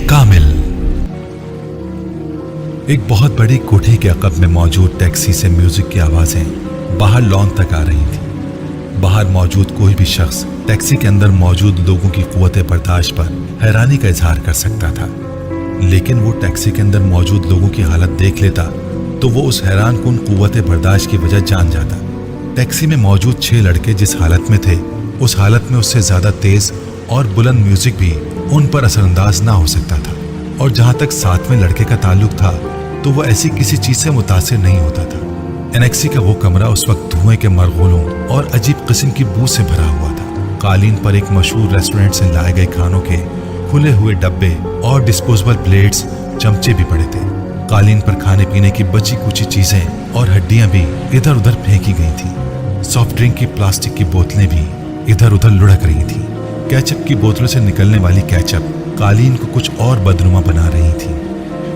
کامل ایک بہت بڑی کوٹھی کے عقب میں موجود ٹیکسی سے میوزک کی آوازیں باہر لان تک آ رہی تھیں۔ باہر موجود کوئی بھی شخص ٹیکسی کے اندر موجود لوگوں کی قوت برداشت پر حیرانی کا اظہار کر سکتا تھا، لیکن وہ ٹیکسی کے اندر موجود لوگوں کی حالت دیکھ لیتا تو وہ اس حیران کن قوت برداشت کی وجہ جان جاتا۔ ٹیکسی میں موجود 6 لڑکے جس حالت میں تھے، اس حالت میں اس سے زیادہ تیز اور بلند میوزک بھی ان پر اثر انداز نہ ہو سکتا تھا، اور جہاں تک 7ویں لڑکے کا تعلق تھا تو وہ ایسی کسی چیز سے متاثر نہیں ہوتا تھا۔ انیکسی کا وہ کمرہ اس وقت دھوئیں کے مرغولوں اور عجیب قسم کی بو سے بھرا ہوا تھا۔ قالین پر ایک مشہور ریسٹورنٹ سے لائے گئے کھانوں کے کھلے ہوئے ڈبے اور ڈسپوزیبل پلیٹس، چمچے بھی پڑے تھے۔ قالین پر کھانے پینے کی بچی کچی چیزیں اور ہڈیاں بھی ادھر ادھر پھینکی گئی تھیں۔ سافٹ ڈرنک کی پلاسٹک کی بوتلیں بھی ادھر ادھر لڑک رہی تھیں۔ کیچپ کی بوتلوں سے نکلنے والی کیچپ قالین کو کچھ اور بدنما بنا رہی تھی۔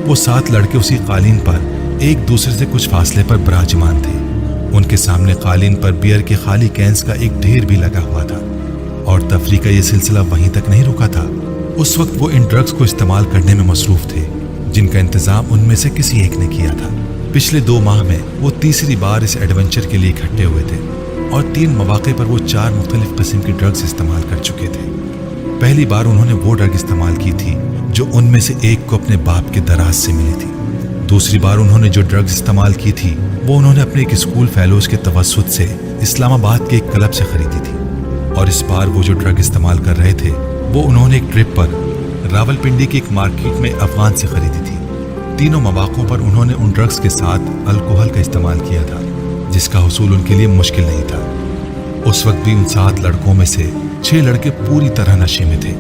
وہ 7 لڑکے اسی قالین پر ایک دوسرے سے کچھ فاصلے پر براجمان تھے۔ ان کے سامنے قالین پر بیئر کے خالی کینز کا ایک ڈھیر بھی لگا ہوا تھا، اور تفریح کا یہ سلسلہ وہیں تک نہیں رکا تھا۔ اس وقت وہ ان ڈرگز کو استعمال کرنے میں مصروف تھے جن کا انتظام ان میں سے کسی ایک نے کیا تھا۔ پچھلے 2 ماہ میں وہ تیسری بار اس ایڈونچر کے لیے اکٹھے ہوئے تھے، اور 3 مواقع پر وہ 4 مختلف قسم کی ڈرگز استعمال کر چکے تھے۔ پہلی بار انہوں نے وہ ڈرگ استعمال کی تھی جو ان میں سے ایک کو اپنے باپ کے دراز سے ملی تھی۔ دوسری بار انہوں نے جو ڈرگز استعمال کی تھی وہ انہوں نے اپنے ایک اسکول فیلوز کے توسط سے اسلام آباد کے ایک کلب سے خریدی تھی، اور اس بار وہ جو ڈرگ استعمال کر رہے تھے وہ انہوں نے ایک ٹرپ پر راولپنڈی کی ایک مارکیٹ میں افغان سے خریدی تھی۔ تینوں مواقعوں پر انہوں نے ان ڈرگز کے ساتھ الکوہل کا استعمال کیا تھا، جس کا حصول ان کے لیے مشکل نہیں تھا۔ اس وقت بھی ان 7 لڑکوں میں سے 6 لڑکے پوری طرح نشے میں تھے۔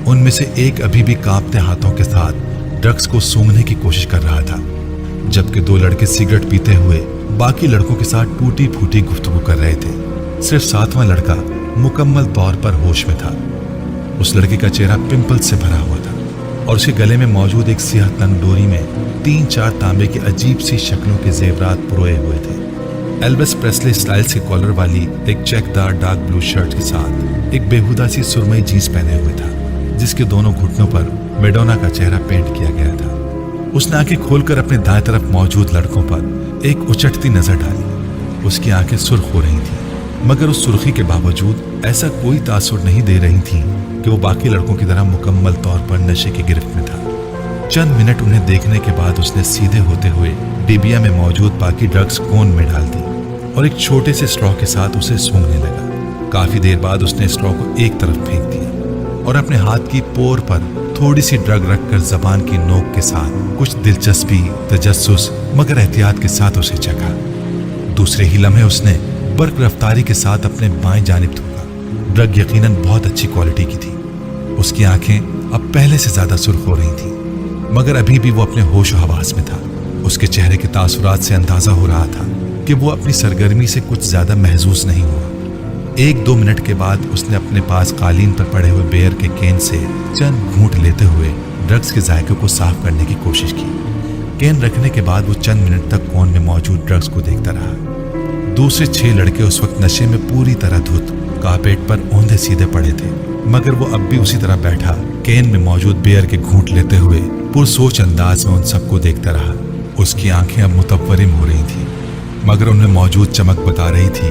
ان میں سے ایک ابھی بھی کانپتے ہاتھوں کے ساتھ ڈرگز کو سونگھنے کی کوشش کر رہا تھا، جبکہ 2 لڑکے سگریٹ پیتے ہوئے باقی لڑکوں کے ساتھ ٹوٹی پھوٹی گفتگو کر رہے تھے۔ صرف 7واں لڑکا مکمل طور پر ہوش میں تھا۔ اس لڑکے کا چہرہ پمپل سے بھرا ہوا تھا، اور اس کے گلے میں موجود ایک سیاہ تنگ ڈوری میں 3-4 تانبے کی عجیب سی شکلوں کے زیورات پروئے ہوئے تھے۔ ایلوس پریسلی سٹائلز کے کالر والی ایک چیک دار ڈارک بلو شرٹ کے ساتھ ایک بےہودہ سی سرمئی جینس پہنے ہوئے تھا، جس کے دونوں گھٹنوں پر میڈونا کا چہرہ پینٹ کیا گیا تھا۔ اس نے آنکھیں کھول کر اپنے دائیں طرف موجود لڑکوں پر ایک اچٹتی نظر ڈالی۔ اس کی آنکھیں سرخ ہو رہی تھیں، مگر اس سرخی کے باوجود ایسا کوئی تاثر نہیں دے رہی تھیں کہ وہ باقی لڑکوں کی طرح مکمل طور پر نشے کی گرفت میں تھا۔ چند منٹ انہیں دیکھنے کے بعد اس نے سیدھے ہوتے ہوئے ڈیبیا میں موجود باقی ڈرگز کون میں ڈال دی اور ایک چھوٹے سے اسٹرا کے ساتھ اسے سونگھنے لگا۔ کافی دیر بعد اس نے اسٹرا کو ایک طرف پھینک دیا اور اپنے ہاتھ کی پور پر تھوڑی سی ڈرگ رکھ کر زبان کی نوک کے ساتھ کچھ دلچسپی، تجسس مگر احتیاط کے ساتھ اسے چکھا۔ دوسرے ہی لمحے اس نے برق رفتاری کے ساتھ اپنے بائیں جانب تھوکا۔ ڈرگ یقیناً بہت اچھی کوالٹی کی تھی۔ اس کی آنکھیں اب پہلے سے زیادہ سرخ ہو رہی تھیں، مگر ابھی بھی وہ اپنے ہوش و حواس میں تھا۔ اس کے چہرے کے تاثرات سے اندازہ ہو رہا تھا کہ وہ اپنی سرگرمی سے کچھ زیادہ محظوظ نہیں ہوا۔ 1-2 منٹ کے بعد اس نے اپنے پاس قالین پر پڑے ہوئے بیئر کے کین سے چند گھونٹ لیتے ہوئے ڈرگز کے ذائقے کو صاف کرنے کی کوشش کی۔ کین رکھنے کے بعد وہ چند منٹ تک کون میں موجود ڈرگز کو دیکھتا رہا۔ دوسرے 6 لڑکے اس وقت نشے میں پوری طرح دھت کارپیٹ پر اوندھے سیدھے پڑے تھے، مگر وہ اب بھی اسی طرح بیٹھا کین میں موجود بیئر کے گھونٹ لیتے ہوئے پرسوچ انداز میں ان سب کو دیکھتا رہا۔ اس کی آنکھیں اب متورم ہو رہی تھیں، مگر ان میں موجود چمک بتا رہی تھی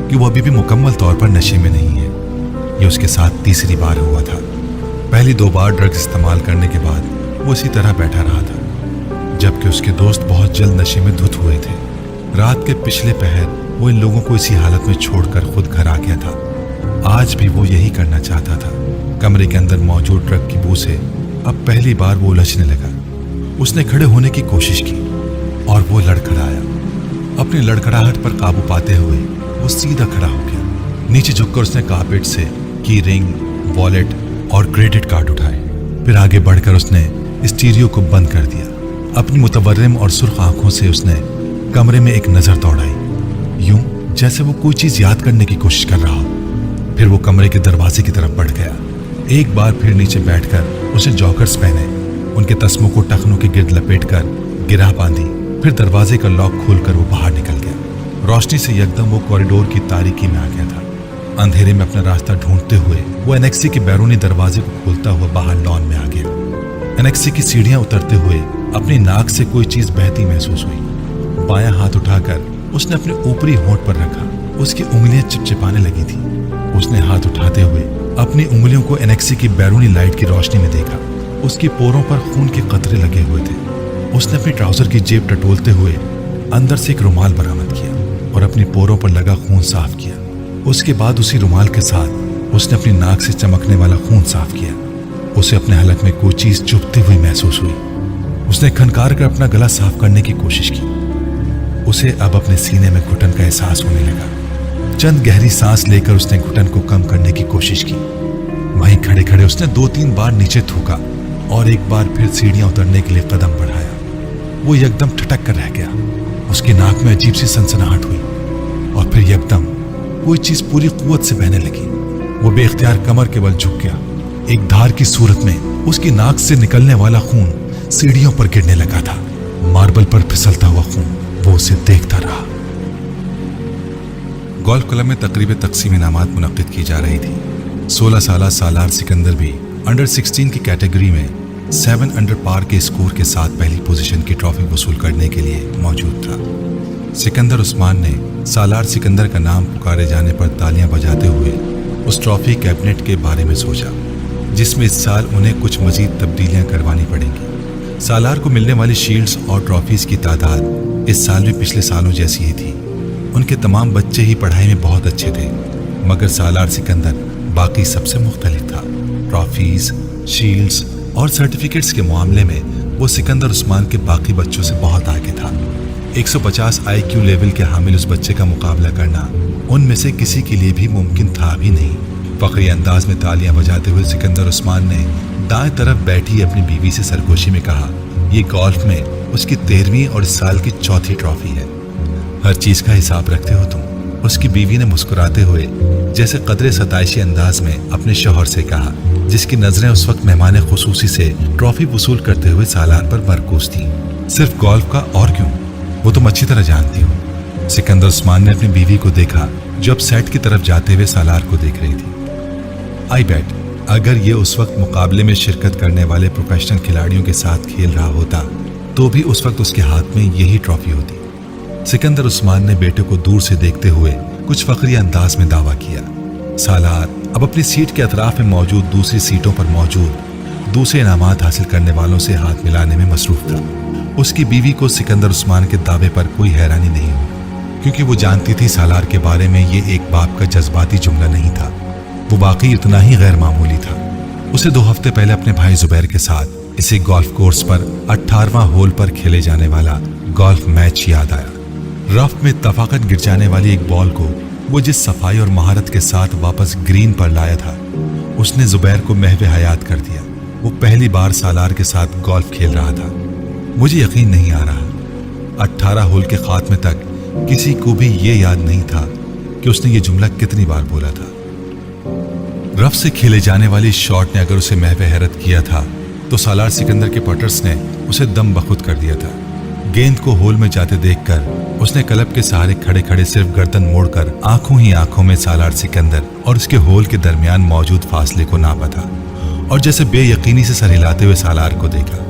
کہ وہ ابھی بھی مکمل طور پر نشے میں نہیں ہے۔ یہ اس کے ساتھ تیسری بار ہوا تھا۔ پہلی 2 بار ڈرگز استعمال کرنے کے بعد وہ اسی طرح بیٹھا رہا تھا، جبکہ اس کے دوست بہت جلد نشے میں دھت ہوئے تھے۔ رات کے پچھلے پہر وہ ان لوگوں کو اسی حالت میں چھوڑ کر خود گھر آ گیا تھا۔ آج بھی وہ یہی کرنا چاہتا تھا۔ کمرے کے اندر موجود ڈرگ کی بو سے اب پہلی بار وہ الجھنے لگا۔ اس نے کھڑے ہونے کی کوشش کی اور وہ لڑکھڑایا۔ اپنی لڑکھڑاہٹ پر قابو پاتے ہوئے وہ سیدھا کھڑا ہو گیا۔ نیچے جھک کر اس نے کارپیٹ سے کی رنگ، والیٹ اور کریڈٹ کارڈ اٹھائے۔ پھر آگے بڑھ کر اس نے اسٹیریو کو بند کر دیا۔ اپنی متورم اور سرخ آنکھوں سے اس نے کمرے میں ایک نظر دوڑائی، یوں جیسے وہ کوئی چیز یاد کرنے کی کوشش کر رہا ہو۔ پھر وہ کمرے کے دروازے کی طرف بڑھ گیا۔ ایک بار پھر نیچے بیٹھ کر اسے جاکرز پہنے، ان کے تسموں کو ٹخنوں کے گرد لپیٹ کر گرہ باندھی۔ پھر دروازے کا لاک کھول کر وہ باہر نکل گیا۔ روشنی سے یکدم وہ کوریڈور کی تاریکی میں آ گیا تھا۔ اندھیرے میں اپنا راستہ ڈھونڈتے ہوئے وہ انیکسی کے بیرونی دروازے کو کھولتا ہوا باہر لان میں آ گیا۔ एनेक्सी की सीढ़ियां उतरते हुए अपनी नाक से कोई चीज बहती महसूस हुई। बायां हाथ उठाकर उसने अपने ऊपरी होंठ पर रखा। उसकी उंगलियां चिपचिपाने लगी थी। उसने हाथ उठाते हुए अपनी उंगलियों को एनेक्सी की बैरूनी लाइट की रोशनी में देखा। उसकी पोरों पर खून के कतरे लगे हुए थे। उसने अपनी ट्राउजर की जेब टटोलते हुए अंदर से एक रुमाल बरामद किया और अपनी पोरों पर लगा खून साफ किया। उसके बाद उसी रुमाल के साथ उसने अपनी नाक से चमकने वाला खून साफ किया। उसे अपने हलक में कोई चीज चुभती हुई महसूस हुई। उसने खनकार कर अपना गला साफ करने की कोशिश की। उसे अब अपने सीने में घुटन का एहसास होने लगा। चंद गहरी सांस लेकर उसने घुटन को कम करने की कोशिश की। वहीं खड़े खड़े उसने 2-3 बार नीचे थूका और एक बार फिर सीढ़ियां उतरने के लिए कदम बढ़ाया। वो एकदम ठटक कर रह गया। उसकी नाक में अजीब सी सनसनाहट हुई और फिर एकदम कोई चीज पूरी कुव्वत से बहने लगी। वो बेख्तियार कमर के बल झुक गया। एक धार की सूरत में उसकी नाक से निकलने वाला खून सीढ़ियों पर गिरने लगा था। मार्बल पर फिसलता हुआ खून वो उसे देखता रहा। गोल्फ क्लब में तकरीब तकसीम इनामात मुनक्किद की जा रही थी। 16 साला सालार सिकंदर भी अंडर 16 की कैटेगरी में 7 अंडर पार के स्कोर के साथ पहली पोजीशन की ट्रॉफी वसूल करने के लिए मौजूद था। सिकंदर उस्मान ने सालार सिकंदर का नाम पुकारे जाने पर तालियां बजाते हुए उस ट्रॉफी कैबिनेट के बारे में सोचा, जिसमें इस साल उन्हें कुछ मजीद तब्दीलियां करवानी पड़ेंगी। सालार को मिलने वाली शील्ड्स और ट्रॉफीज की तादाद इस साल भी पिछले सालों जैसी ही थी। उनके तमाम बच्चे ही पढ़ाई में बहुत अच्छे थे, मगर सालार सिकंदर बाकी सबसे मुख्तलिफ था। ट्रॉफीज, शील्ड्स और सर्टिफिकेट्स के मामले में वो सिकंदर उस्मान के बाकी बच्चों से बहुत आगे था। 150 IQ लेवल के हामिल उस बच्चे का मुकाबला करना उनमें से किसी के लिए भी मुमकिन था भी नहीं। फखरी अंदाज में तालियां बजाते हुए सिकंदर उस्मान ने दाएं तरफ बैठी अपनी बीवी से सरगोशी में कहा, ये गोल्फ में उसकी 13वीं और इस साल की 4थी ट्रॉफी है। हर चीज का हिसाब रखते हो तुम, उसकी बीवी ने मुस्कुराते हुए जैसे कदरे सताइशी अंदाज में अपने शौहर से कहा, जिसकी नजरें उस वक्त मेहमान खुसूसी से ट्रॉफी वसूल करते हुए सालार पर मरकूज थी। सिर्फ गोल्फ का और क्यों, वो तुम अच्छी तरह जानती हो। सिकंदर उस्मान ने अपनी बीवी को देखा जो अब सेट की तरफ जाते हुए सालार को देख रही थी। आई बेट अगर ये उस वक्त मुकाबले में शिरकत करने वाले प्रोफेशनल खिलाड़ियों के साथ खेल रहा होता तो भी उस वक्त उसके हाथ में यही ट्रॉफी होती। सिकंदर उस्मान ने बेटे को दूर से देखते हुए कुछ फखरी अंदाज में दावा किया। सालार अब अपनी सीट के अतराफ में मौजूद दूसरी सीटों पर मौजूद दूसरे इनामात हासिल करने वालों से हाथ मिलाने में मसरूफ था। उसकी बीवी को सिकंदर उस्मान के दावे पर कोई हैरानी नहीं हुई, क्योंकि वो जानती थी सालार के बारे में ये एक बाप का जज्बाती जुमला नहीं था, वो बाकी इतना ही गैर मामूली था। उसे 2 हफ्ते पहले अपने भाई जुबैर के साथ इसी गोल्फ कोर्स पर 18वां होल पर खेले जाने वाला गोल्फ मैच याद आया। रफ में तफाकत गिर जाने वाली एक बॉल को वो जिस सफाई और महारत के साथ वापस ग्रीन पर लाया था, उसने जुबैर को महवे हयात कर दिया। वो पहली बार सालार के साथ गोल्फ खेल रहा था। मुझे यकीन नहीं आ रहा 18 होल के खात्मे तक किसी को भी ये याद नहीं था कि उसने ये जुमला कितनी बार बोला था। रफ से खेले जाने वाली शॉट ने अगर उसे महवे हैरत किया था तो सालार सिकंदर के पटर्स ने उसे दम बखुद कर दिया था। गेंद को होल में जाते देखकर उसने क्लब के सहारे खड़े खड़े सिर्फ गर्दन मोड़कर आंखों ही आंखों में सालार सिकंदर और उसके होल के दरमियान मौजूद फासले को नापा था और जैसे बेयकीनी से सर हिलाते हुए सालार को देखा।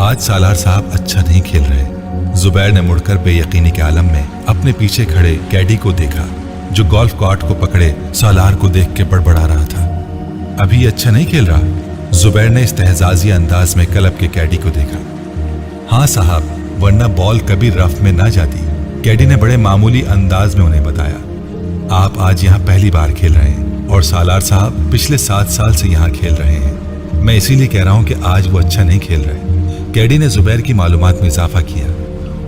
आज सालार साहब अच्छा नहीं खेल रहे। जुबैर ने मुड़कर बेयकीनी के आलम में अपने पीछे खड़े कैडी को देखा, जो गोल्फ कार्ट को पकड़े सालार को देख के बड़बड़ा रहा था। अभी अच्छा नहीं खेल रहा? जुबैर ने इस्तेहजाजी अंदाज में क्लब के कैडी को देखा। हाँ साहब, वरना बॉल कभी रफ में ना जाती, कैडी ने बड़े मामूली अंदाज में उन्हें बताया। आप आज यहाँ पहली बार खेल रहे हैं और सालार साहब पिछले 7 साल से यहाँ खेल रहे हैं। मैं इसीलिए कह रहा हूँ कि आज वो अच्छा नहीं खेल रहे। कैडी ने जुबैर की मालूमात में इजाफा किया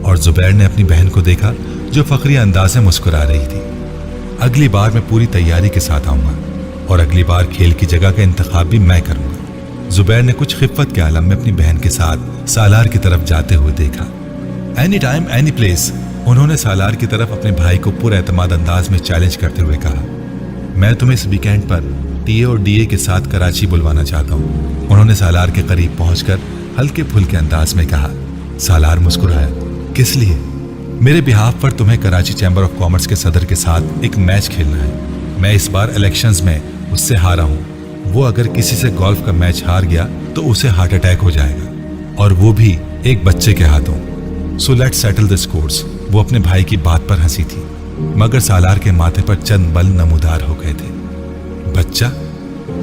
और जुबैर ने अपनी बहन को देखा जो फखरी अंदाज में मुस्कुरा रही थी। अगली बार मैं पूरी तैयारी के साथ आऊंगा और अगली बार खेल की जगह का इंतखाब भी मैं करूंगा। जुबैर ने कुछ खिफ़त के आलम में अपनी बहन के साथ सालार की तरफ जाते हुए देखा। एनी टाइम एनी प्लेस, उन्होंने सालार की तरफ अपने भाई को पूरे एतमाद अंदाज में चैलेंज करते हुए कहा। मैं तुम्हें इस वीकेंड पर टीए और डीए के साथ कराची बुलवाना चाहता हूँ, उन्होंने सालार के करीब पहुंचकर हल्के फुल्के अंदाज में कहा। सालार मुस्कुराया। किस लिए? मेरे बिहाफ पर तुम्हें कराची चैम्बर ऑफ कॉमर्स के सदर के साथ एक मैच खेलना है। मैं इस बार इलेक्शंस में उससे हारा हूँ। वो अगर किसी से गोल्फ का मैच हार गया तो उसे हार्ट अटैक हो जाएगा, और वो भी एक बच्चे के हाथों। So let's settle the scores. वो अपने भाई की बात पर हंसी थी, मगर सालार के माथे पर चंद बल नमूदार हो गए थे। बच्चा,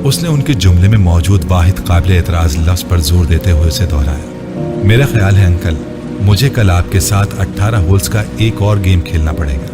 उसने उनके जुमले में मौजूद वाहिद काबिल एतराज लफ्ज पर जोर देते हुए उसे दोहराया। मेरा ख्याल है अंकल, मुझे कल आपके साथ 18 होल्स का एक और गेम खेलना पड़ेगा।